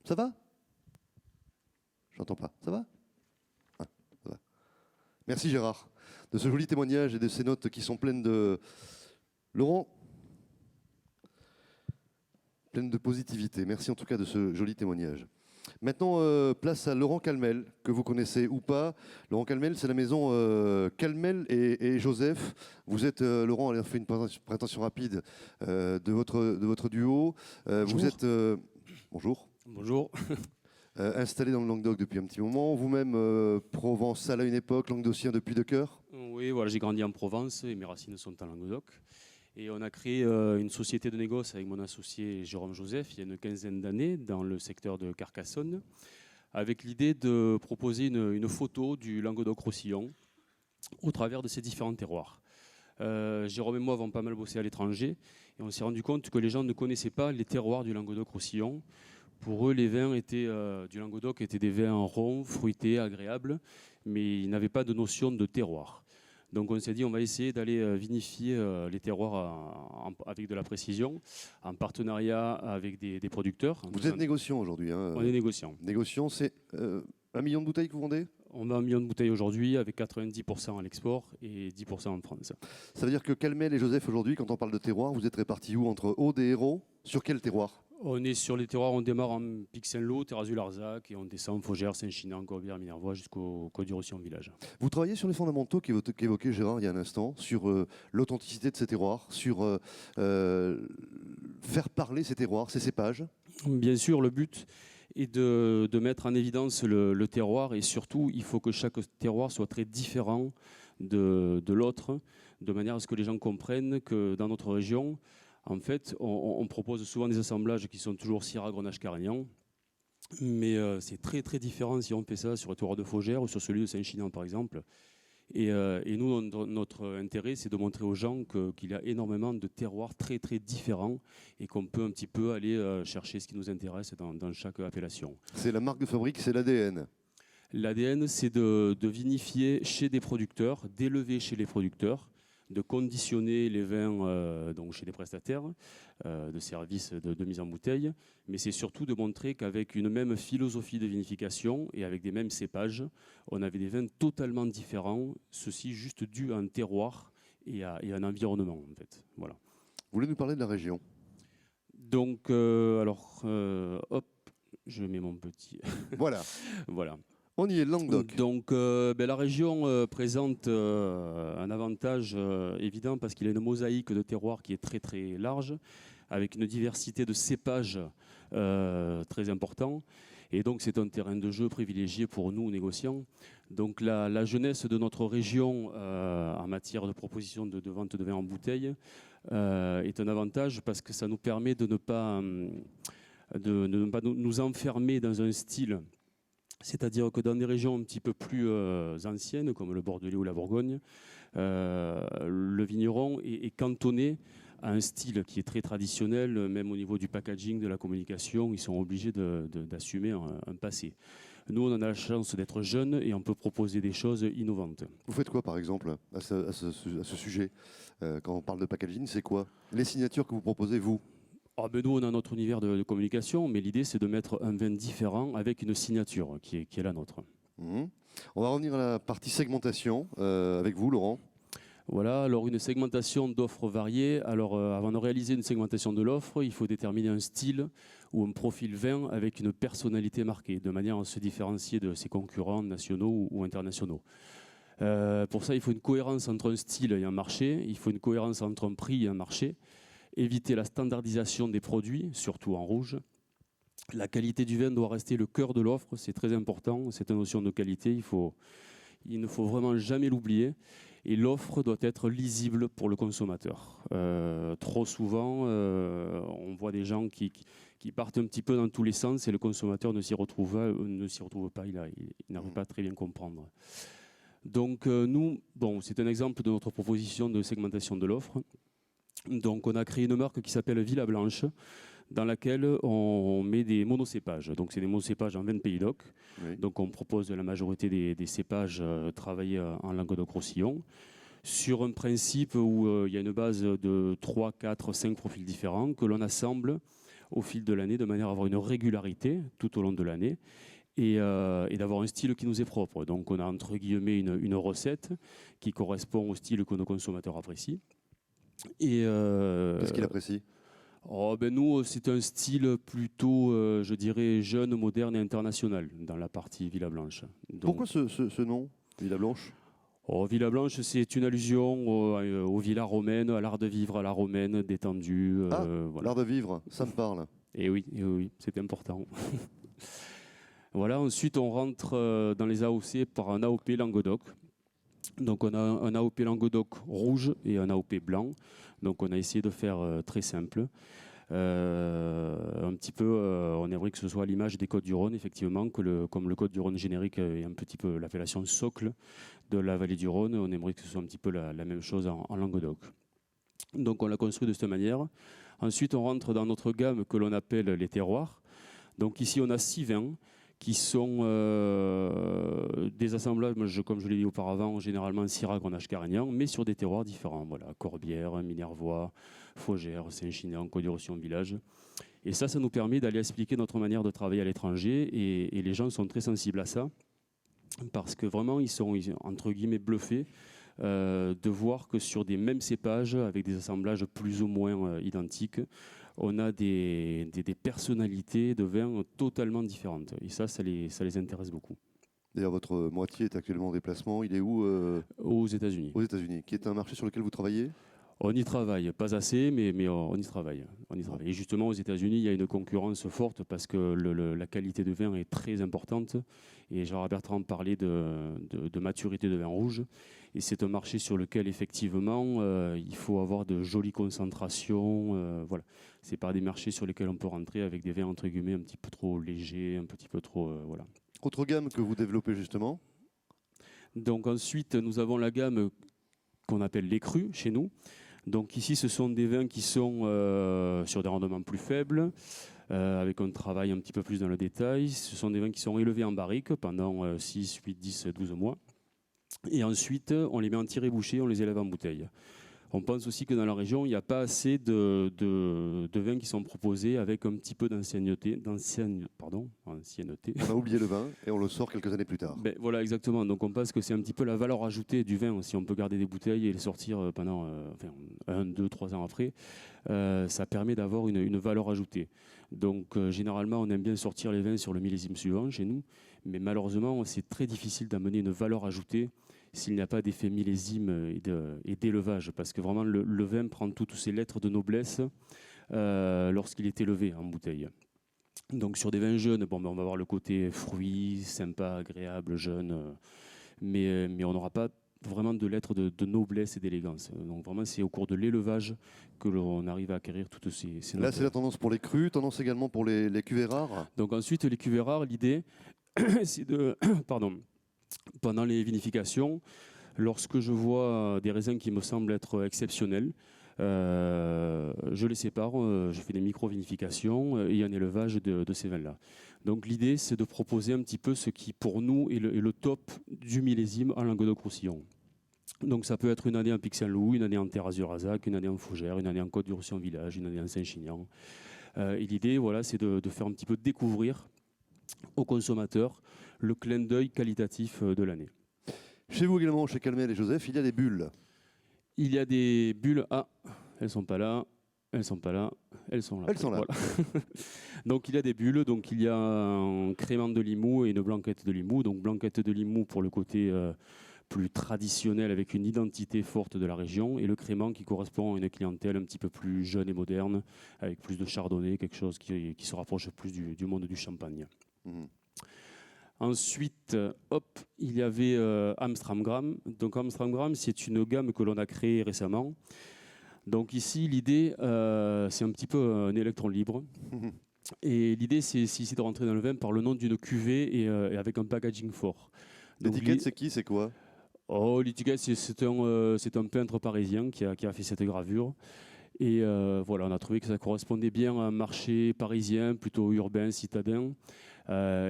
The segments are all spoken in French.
Ça va? J'entends pas. Ça va? Ah, ça va. Merci Gérard de ce joli témoignage et de ces notes qui sont pleines de... Laurent, pleines de positivité. Merci en tout cas de ce joli témoignage. Maintenant, place à Laurent Calmel, que vous connaissez ou pas. Laurent Calmel, c'est la maison Calmel et Joseph. Vous êtes, Laurent, allez, on fait une présentation rapide de votre duo. Vous êtes... bonjour. Bonjour. Installé dans le Languedoc depuis un petit moment. Vous-même, provençal à une époque, languedocien depuis de cœur. Oui, voilà, j'ai grandi en Provence et mes racines sont en Languedoc. Et on a créé une société de négoce avec mon associé Jérôme Joseph il y a une quinzaine d'années dans le secteur de Carcassonne, avec l'idée de proposer une photo du Languedoc-Roussillon au travers de ces différents terroirs. Jérôme et moi avons pas mal bossé à l'étranger et on s'est rendu compte que les gens ne connaissaient pas les terroirs du Languedoc-Roussillon. Pour eux, les vins du Languedoc étaient des vins ronds, fruités, agréables, mais ils n'avaient pas de notion de terroir. Donc on s'est dit, on va essayer d'aller vinifier les terroirs avec de la précision, en partenariat avec des producteurs. Vous êtes négociant aujourd'hui. Hein. On est négociant. Négociant, c'est 1 million de bouteilles que vous vendez? On a 1 million de bouteilles aujourd'hui, avec 90% à l'export et 10% en France. Ça veut dire que Calmel et Joseph, aujourd'hui, quand on parle de terroir, vous êtes répartis où? Entre Aude et Hérault? Sur quel terroir? On est sur les terroirs, on démarre en Pic-Saint-Lô, Terrazu-Larzac, et on descend Faugère, Saint-Chinan, Corbière, Minervois, jusqu'au Côte-du-Roussillon village. Vous travaillez sur les fondamentaux qu'évoquait Gérard il y a un instant, sur l'authenticité de ces terroirs, sur faire parler ces terroirs, ces cépages? Bien sûr, le but est de mettre en évidence le terroir, et surtout, il faut que chaque terroir soit très différent de l'autre, de manière à ce que les gens comprennent que dans notre région, en fait, on propose souvent des assemblages qui sont toujours Syrah, Grenache, Carignan, mais c'est très très différent si on fait ça sur le terroir de Faugère ou sur celui de Saint-Chinan par exemple. Et nous, notre intérêt, c'est de montrer aux gens qu'il y a énormément de terroirs très très différents et qu'on peut un petit peu aller chercher ce qui nous intéresse dans chaque appellation. C'est la marque de fabrique, c'est l'ADN. L'ADN, c'est de vinifier chez des producteurs, d'élever chez les producteurs, de conditionner les vins donc chez des prestataires de services de mise en bouteille, mais c'est surtout de montrer qu'avec une même philosophie de vinification et avec des mêmes cépages, on avait des vins totalement différents, ceci juste dû à un terroir et à un environnement en fait. Voilà. Vous voulez nous parler de la région? Donc, hop, je mets mon petit... Voilà. Voilà. On y est, Languedoc. Donc la région présente un avantage évident parce qu'il y a une mosaïque de terroirs qui est très très large, avec une diversité de cépages très important. Et donc c'est un terrain de jeu privilégié pour nous négociants. Donc la jeunesse de notre région en matière de proposition de vente de vin en bouteille est un avantage parce que ça nous permet de ne pas nous enfermer dans un style. C'est-à-dire que dans des régions un petit peu plus anciennes, comme le Bordelais ou la Bourgogne, le vigneron est cantonné à un style qui est très traditionnel, même au niveau du packaging, de la communication, ils sont obligés d'assumer un passé. Nous, on a la chance d'être jeunes et on peut proposer des choses innovantes. Vous faites quoi, par exemple, à ce sujet? Quand on parle de packaging, c'est quoi les signatures que vous proposez, vous? Nous, on a notre univers de communication, mais l'idée, c'est de mettre un vin différent avec une signature qui est la nôtre. On va revenir à la partie segmentation avec vous, Laurent. Voilà, alors une segmentation d'offres variées. Alors, avant de réaliser une segmentation de l'offre, il faut déterminer un style ou un profil vin avec une personnalité marquée, de manière à se différencier de ses concurrents nationaux ou internationaux. Pour ça, il faut une cohérence entre un style et un marché, il faut une cohérence entre un prix et un marché, éviter la standardisation des produits, surtout en rouge. La qualité du vin doit rester le cœur de l'offre, c'est très important, cette notion de qualité, il ne faut vraiment jamais l'oublier. Et l'offre doit être lisible pour le consommateur. Trop souvent, on voit des gens qui partent un petit peu dans tous les sens et le consommateur ne s'y retrouve pas, il n'arrive pas à très bien comprendre. Donc nous, c'est un exemple de notre proposition de segmentation de l'offre. Donc on a créé une marque qui s'appelle Villa Blanche, dans laquelle on met des monocépages. Donc c'est des monocépages en vin de Pays d'Oc. Oui. Donc on propose la majorité des cépages travaillés en Languedoc-Roussillon sur un principe où il y a une base de 3, 4, 5 profils différents que l'on assemble au fil de l'année, de manière à avoir une régularité tout au long de l'année et d'avoir un style qui nous est propre. Donc on a entre guillemets une recette qui correspond au style que nos consommateurs apprécient. Qu'est-ce qu'il apprécie? Nous, c'est un style plutôt, je dirais, jeune, moderne et international dans la partie Villa Blanche. Donc, Pourquoi ce nom, Villa Blanche? Villa Blanche, c'est une allusion aux villas romaines, à l'art de vivre à la romaine, détendu. Voilà. L'art de vivre, ça me parle. Et oui, c'est important. Voilà, ensuite on rentre dans les AOC par un AOP Languedoc. Donc on a un AOP Languedoc rouge et un AOP blanc. Donc on a essayé de faire très simple. Un petit peu, on aimerait que ce soit à l'image des Côtes du Rhône, effectivement, comme le Côte du Rhône générique est un petit peu l'appellation socle de la vallée du Rhône, on aimerait que ce soit un petit peu la même chose en Languedoc. Donc on l'a construit de cette manière. Ensuite on rentre dans notre gamme que l'on appelle les terroirs. Donc ici on a 6 vins qui sont des assemblages, comme je l'ai dit auparavant, généralement Syrah, Grenache, Carignan, mais sur des terroirs différents. Voilà, Corbière, Minervois, Faugère, Saint-Chinian, Côte-du-Roussillon, Village. Et ça nous permet d'aller expliquer notre manière de travailler à l'étranger et les gens sont très sensibles à ça parce que vraiment ils sont entre guillemets bluffés de voir que sur des mêmes cépages avec des assemblages plus ou moins identiques, on a des personnalités de vins totalement différentes. Et ça les intéresse beaucoup. D'ailleurs, votre moitié est actuellement en déplacement. Il est où Aux États-Unis. Aux États-Unis, qui est un marché sur lequel vous travaillez? On y travaille, pas assez, mais on y travaille. On y travaille. Et justement, aux États-Unis, il y a une concurrence forte parce que la qualité de vin est très importante. Et Gérard Bertrand parlait de maturité de vin rouge. Et c'est un marché sur lequel, effectivement, il faut avoir de jolies concentrations. Voilà. Ce n'est pas des marchés sur lesquels on peut rentrer avec des vins, entre guillemets, un petit peu trop légers, un petit peu trop... voilà. Autre gamme que vous développez justement? Donc ensuite, nous avons la gamme qu'on appelle les crus chez nous. Donc ici, ce sont des vins qui sont sur des rendements plus faibles, avec un travail un petit peu plus dans le détail. Ce sont des vins qui sont élevés en barrique pendant 6, 8, 10, 12 mois. Et ensuite, on les met en tiré-bouché, on les élève en bouteille. On pense aussi que dans la région, il n'y a pas assez de vins qui sont proposés avec un petit peu d'ancienneté. Ancienneté. On a oublié le vin et on le sort quelques années plus tard. Voilà, exactement. Donc on pense que c'est un petit peu la valeur ajoutée du vin. Si on peut garder des bouteilles et les sortir pendant 1, 2, 3 ans après, ça permet d'avoir une valeur ajoutée. Donc généralement, on aime bien sortir les vins sur le millésime suivant chez nous. Mais malheureusement, c'est très difficile d'amener une valeur ajoutée s'il n'y a pas d'effet millésime et d'élevage. Parce que vraiment, le vin prend toutes ses lettres de noblesse lorsqu'il est élevé en bouteille. Donc sur des vins jeunes, on va avoir le côté fruits, sympa, agréable, jeune, mais on n'aura pas vraiment de lettres de noblesse et d'élégance. Donc vraiment, c'est au cours de l'élevage que l'on arrive à acquérir toutes ces notes. Là, c'est la tendance pour les crus, tendance également pour les cuvées rares. Donc ensuite, les cuvées rares, l'idée, c'est de... Pendant les vinifications, lorsque je vois des raisins qui me semblent être exceptionnels, je les sépare, je fais des micro-vinifications et un élevage de ces vins-là. Donc l'idée, c'est de proposer un petit peu ce qui, pour nous, est le top du millésime en Languedoc-Roussillon. Donc ça peut être une année en Pic-Saint-Loup, une année en Terre-Azur-Azac, une année en Fougère, une année en Côte-du-Roussillon Village, une année en Saint-Chinian. Et l'idée, voilà, c'est de faire un petit peu découvrir aux consommateurs le clin d'œil qualitatif de l'année. Chez vous également, chez Calmel et Joseph, il y a des bulles. Il y a des bulles. Ah, elles sont pas là. Elles sont pas là. Elles sont là. Elles sont là. Voilà. Donc il y a des bulles. Donc il y a un crément de Limoux et une blanquette de Limoux. Donc blanquette de Limoux pour le côté plus traditionnel avec une identité forte de la région et le crément qui correspond à une clientèle un petit peu plus jeune et moderne avec plus de chardonnay, quelque chose qui se rapproche plus du monde du champagne. Mmh. Ensuite, il y avait Amstramgram. Donc Amstramgram, c'est une gamme que l'on a créée récemment. Donc ici, l'idée, c'est un petit peu un électron libre. Et l'idée, c'est ici de rentrer dans le vin par le nom d'une cuvée et avec un packaging fort. L'étiquette, c'est qui, c'est quoi? L'étiquette, c'est un peintre parisien qui a fait cette gravure. Et voilà, on a trouvé que ça correspondait bien à un marché parisien, plutôt urbain, citadin.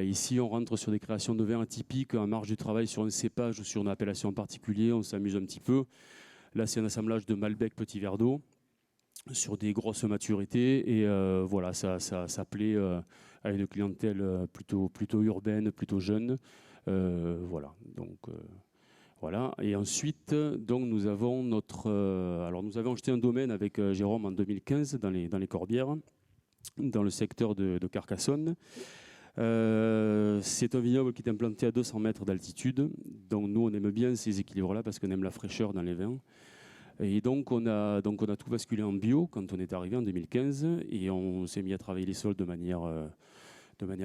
Ici, on rentre sur des créations de vins atypiques, en marge du travail sur un cépage ou sur une appellation en particulier. On s'amuse un petit peu. Là, c'est un assemblage de Malbec Petit Verdot. sur des grosses maturités. Et voilà, ça plaît à une clientèle plutôt urbaine, plutôt jeune. Voilà, donc... Voilà. Et ensuite, donc, nous avons alors nous avons acheté un domaine avec Jérôme en 2015 dans les Corbières, dans le secteur de Carcassonne. C'est un vignoble qui est implanté à 200 mètres d'altitude. Donc nous, on aime bien ces équilibres-là parce qu'on aime la fraîcheur dans les vins. Et donc on a tout basculé en bio quand on est arrivé en 2015 et on s'est mis à travailler les sols de manière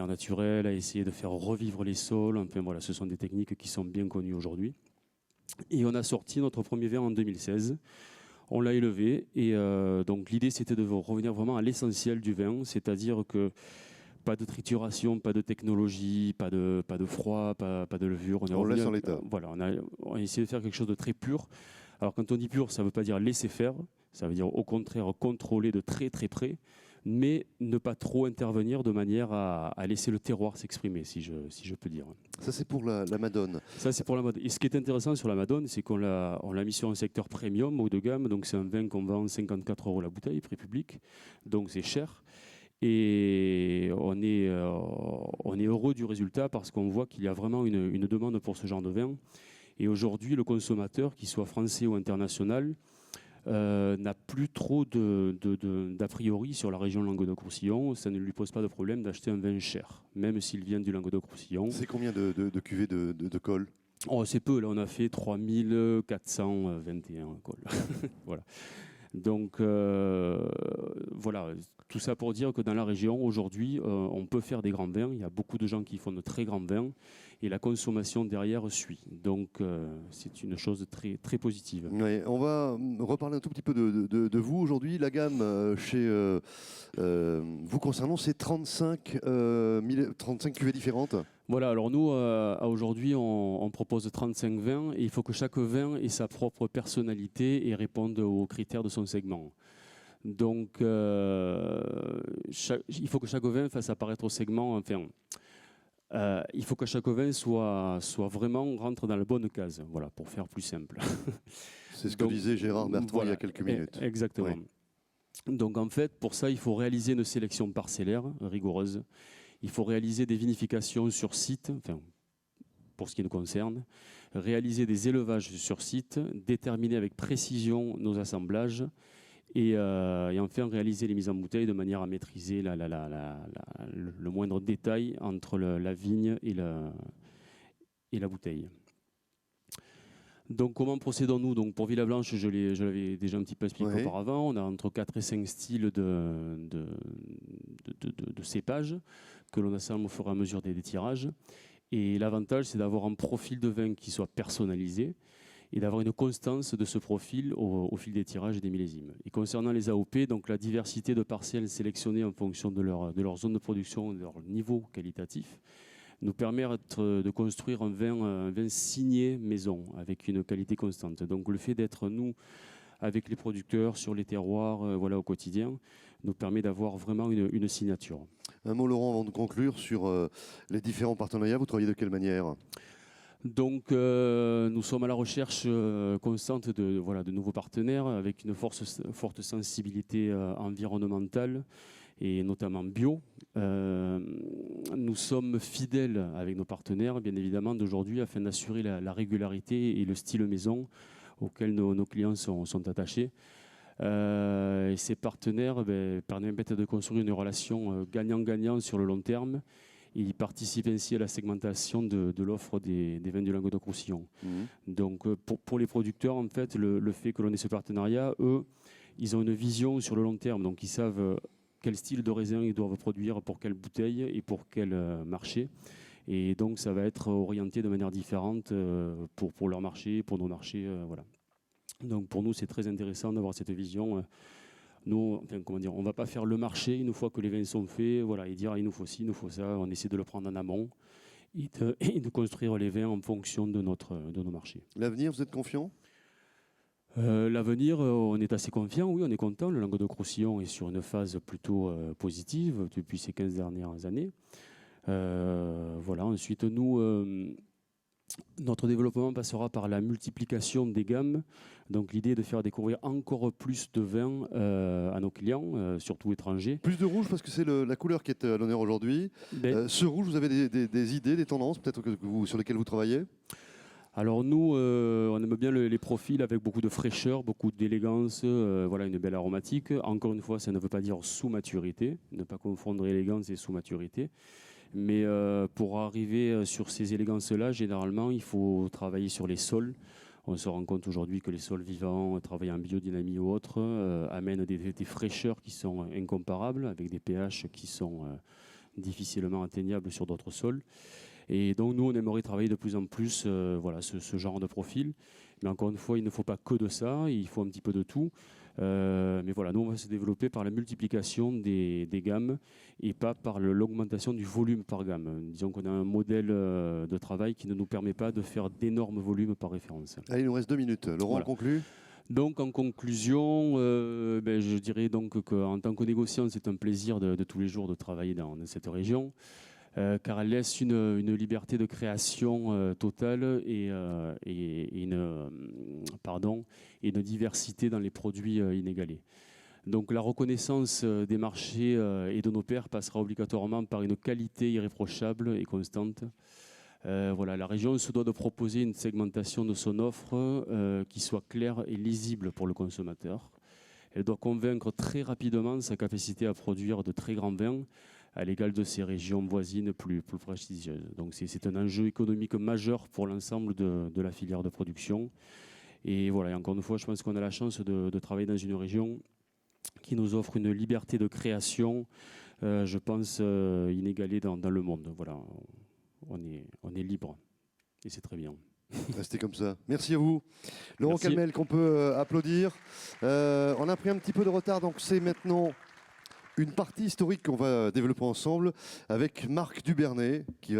naturelle, à essayer de faire revivre les sols. Enfin voilà, ce sont des techniques qui sont bien connues aujourd'hui. Et on a sorti notre premier vin en 2016. On l'a élevé et donc l'idée c'était de revenir vraiment à l'essentiel du vin, c'est-à-dire que pas de trituration, pas de technologie, pas de froid, pas de levure. On laisse en l'état. Voilà, on a essayé de faire quelque chose de très pur. Alors quand on dit pur, ça ne veut pas dire laisser faire, ça veut dire au contraire contrôler de très très près, mais ne pas trop intervenir de manière à laisser le terroir s'exprimer, si je peux dire. Ça, c'est pour la Madone. Ça, c'est pour la Madone. Et ce qui est intéressant sur la Madone, c'est qu'on l'a mis sur un secteur premium, haut de gamme. Donc, c'est un vin qu'on vend 54 € la bouteille, prix public. Donc, c'est cher. Et on est heureux du résultat parce qu'on voit qu'il y a vraiment une demande pour ce genre de vin. Et aujourd'hui, le consommateur, qu'il soit français ou international, n'a plus trop d'a priori sur la région Languedoc-Roussillon. Ça ne lui pose pas de problème d'acheter un vin cher, même s'il vient du Languedoc-Roussillon. C'est combien de cuvées de colle? Oh, c'est peu, là on a fait 3421 cols. Voilà. Donc voilà, tout ça pour dire que dans la région, aujourd'hui, on peut faire des grands vins. Il y a beaucoup de gens qui font de très grands vins et la consommation derrière suit. Donc c'est une chose très, très positive. Ouais, on va reparler un tout petit peu de vous aujourd'hui. La gamme chez vous concernant, c'est 35 cuvées différentes. Voilà, alors nous, aujourd'hui, on propose 35 vins et il faut que chaque vin ait sa propre personnalité et réponde aux critères de son segment. Donc, il faut que chaque vin fasse apparaître au segment, enfin, il faut que chaque vin soit vraiment rentre dans la bonne case, voilà, pour faire plus simple. C'est ce que disait Gérard Bertrand voilà, il y a quelques minutes. Exactement. Oui. Donc en fait, pour ça, il faut réaliser une sélection parcellaire rigoureuse. Il faut réaliser des vinifications sur site, enfin, pour ce qui nous concerne, réaliser des élevages sur site, déterminer avec précision nos assemblages et enfin réaliser les mises en bouteille de manière à maîtriser le moindre détail entre la vigne et la bouteille. Donc comment procédons-nous? Donc pour Villa Blanche, je l'avais déjà un petit peu expliqué auparavant, on a entre 4 et 5 styles de cépages que l'on assemble au fur et à mesure des tirages. Et l'avantage, c'est d'avoir un profil de vin qui soit personnalisé et d'avoir une constance de ce profil au fil des tirages et des millésimes. Et concernant les AOP, donc la diversité de parcelles sélectionnées en fonction de leur zone de production et de leur niveau qualitatif, nous permet de construire un vin signé maison avec une qualité constante. Donc le fait d'être nous avec les producteurs sur les terroirs voilà, au quotidien nous permet d'avoir vraiment une signature. Un mot Laurent avant de conclure sur les différents partenariats, vous travaillez de quelle manière? Donc nous sommes à la recherche constante de nouveaux partenaires avec une forte sensibilité environnementale et notamment bio. Nous sommes fidèles avec nos partenaires, bien évidemment, d'aujourd'hui afin d'assurer la régularité et le style maison auquel nos clients sont attachés. Et ces partenaires permettent de construire une relation gagnant-gagnant sur le long terme. Ils participent ainsi à la segmentation de l'offre des vins du Languedoc-Roussillon. Donc pour les producteurs, en fait, le fait que l'on ait ce partenariat, eux, ils ont une vision sur le long terme. Donc ils savent quel style de raisin ils doivent produire pour quelle bouteille et pour quel marché. Et donc ça va être orienté de manière différente pour leur marché, pour nos marchés. Voilà. Donc pour nous, c'est très intéressant d'avoir cette vision. Nous, enfin, comment dire, on ne va pas faire le marché une fois que les vins sont faits, voilà, et dire il nous faut ci, il nous faut ça. On essaie de le prendre en amont et de construire les vins en fonction de nos marchés. L'avenir, vous êtes confiant? L'avenir, on est assez confiant, oui, on est content. Le Languedoc-Roussillon est sur une phase plutôt positive depuis ces 15 dernières années. Voilà. Ensuite, nous, Notre développement passera par la multiplication des gammes. Donc l'idée est de faire découvrir encore plus de vins à nos clients, surtout étrangers. Plus de rouge parce que c'est la couleur qui est à l'honneur aujourd'hui. Ce rouge, vous avez des idées, des tendances peut-être sur lesquelles vous travaillez? Alors nous, on aime bien les profils avec beaucoup de fraîcheur, beaucoup d'élégance, voilà, une belle aromatique. Encore une fois, ça ne veut pas dire sous-maturité, ne pas confondre élégance et sous-maturité. Mais pour arriver sur ces élégances-là, généralement, il faut travailler sur les sols. On se rend compte aujourd'hui que les sols vivants, travaillés en biodynamie ou autres, amènent des fraîcheurs qui sont incomparables, avec des pH qui sont difficilement atteignables sur d'autres sols. Et donc nous, on aimerait travailler de plus en plus voilà, ce genre de profil. Mais encore une fois, il ne faut pas que de ça, il faut un petit peu de tout. Mais voilà, nous, on va se développer par la multiplication des gammes et pas par l'augmentation du volume par gamme. Disons qu'on a un modèle de travail qui ne nous permet pas de faire d'énormes volumes par référence. Allez, il nous reste 2 minutes. Laurent, Voilà. conclut. Donc en conclusion, je dirais donc qu'en tant que négociant, c'est un plaisir de tous les jours de travailler dans cette région. Car elle laisse une liberté de création totale et une diversité dans les produits inégalés. Donc la reconnaissance des marchés et de nos pairs passera obligatoirement par une qualité irréprochable et constante. Voilà, la région se doit de proposer une segmentation de son offre qui soit claire et lisible pour le consommateur. Elle doit convaincre très rapidement sa capacité à produire de très grands vins à l'égal de ces régions voisines plus prestigieuses. Donc c'est un enjeu économique majeur pour l'ensemble de la filière de production. Et voilà, et encore une fois, je pense qu'on a la chance de travailler dans une région qui nous offre une liberté de création, je pense, inégalée dans le monde. Voilà, on est libre et c'est très bien. Restez comme ça. Merci à vous. Laurent Merci. Calmel, qu'on peut applaudir. On a pris un petit peu de retard, donc c'est maintenant une partie historique qu'on va développer ensemble avec Marc Dubernay, qui va